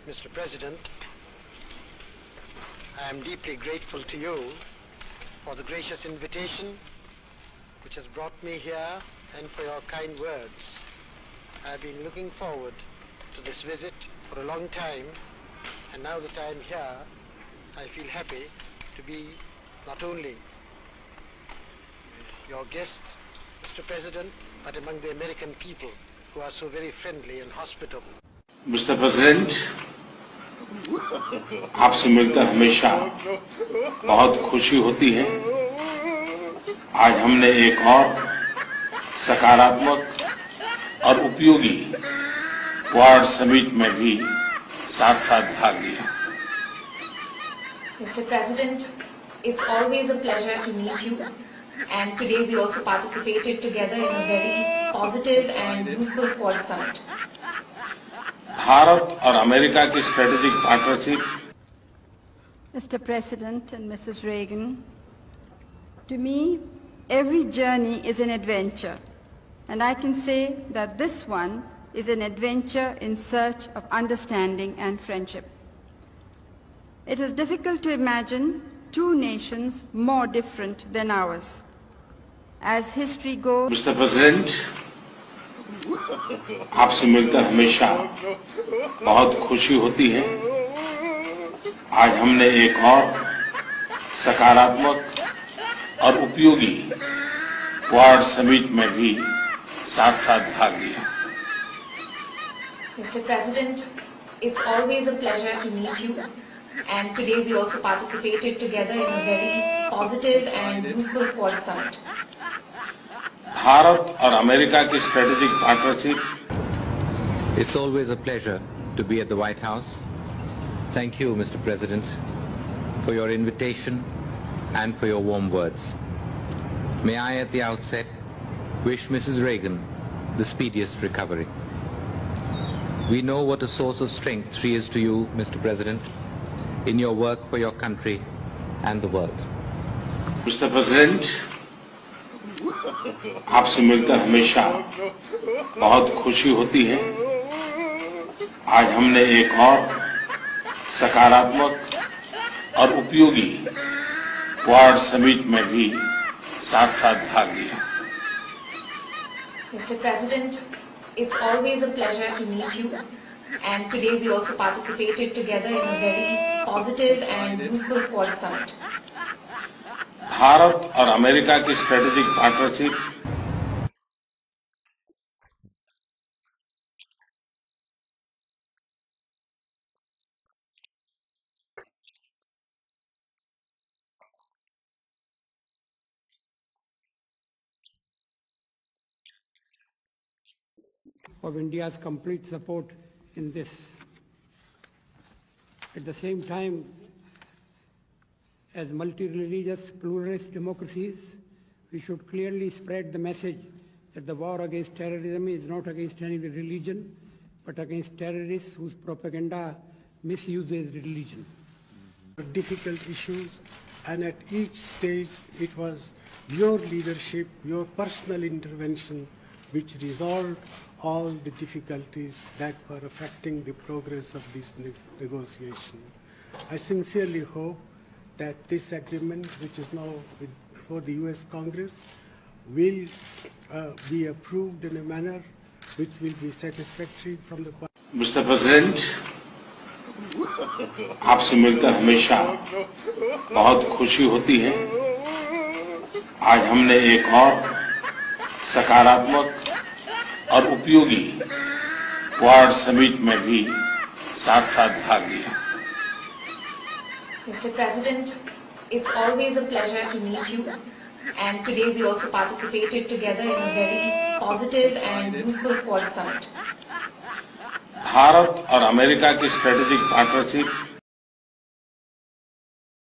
Mr. President, I am deeply grateful to you for the gracious invitation which has brought me here and for your kind words. I have been looking forward to this visit for a long time, and now that I am here, I feel happy to be not only your guest, Mr. President, but among the American people who are so very friendly and hospitable. Mr. President, आपसे मिलकर हमेशा बहुत खुशी होती है। आज हमने एक और सकारात्मक और उपयोगी क्वाड समिट में भी साथ-साथ भाग लिया। Mr. President, it's always a pleasure to meet you, and today we also participated together in a very positive and useful Quad Summit. Bharat और अमेरिका की strategic partnership. Mr. President and Mrs. Reagan, to me, every journey is an adventure, and I can say that this one is an adventure in search of understanding and friendship. It is difficult to imagine two nations more different than ours. As history goes, Mr. President, आपसे मिलकर हमेशा बहुत खुशी होती है। आज हमने एक और सकारात्मक और उपयोगी क्वाड समिट में भी साथ-साथ भाग लिया। Mr. President, it's always a pleasure to meet you, and today we also participated together in a very positive and useful Quad Summit. Bharat और अमेरिका की strategic partnership. It's always a pleasure to be at the White House. Thank you, Mr. President, for your invitation and for your warm words. May I at the outset wish Mrs. Reagan the speediest recovery. We know what a source of strength she is to you, Mr. President, in your work for your country and the world. Mr. President, आपसे मिलकर हमेशा बहुत खुशी होती है। आज हमने एक और सकारात्मक और उपयोगी क्वाड समिट में भी साथ-साथ भाग लिया। Mr. President, it's always a pleasure to meet you, and today we also participated together in a very positive and useful Quad Summit. Bharat और अमेरिका की strategic partnership. of India's complete support in this. At the same time, as multi-religious, pluralist democracies, we should clearly spread the message that the war against terrorism is not against any religion, but against terrorists whose propaganda misuses religion. Difficult issues, and at each stage it was your leadership, your personal intervention which resolved all the difficulties that were affecting the progress of this negotiation. I sincerely hope that this agreement, which is now before the US Congress, will be approved in a manner which will be satisfactory from the Mr. President, आपसे मिलकर हमेशा बहुत खुशी होती है। आज हमने एक और सकारात्मक और उपयोगी क्वाड समिट में भी साथ-साथ भाग लिया। Mr. President, it's always a pleasure to meet you, and today we also participated together in a very positive and useful Quad Summit. Bharat और अमेरिका की स्ट्रेटेजिक पार्टनरशिप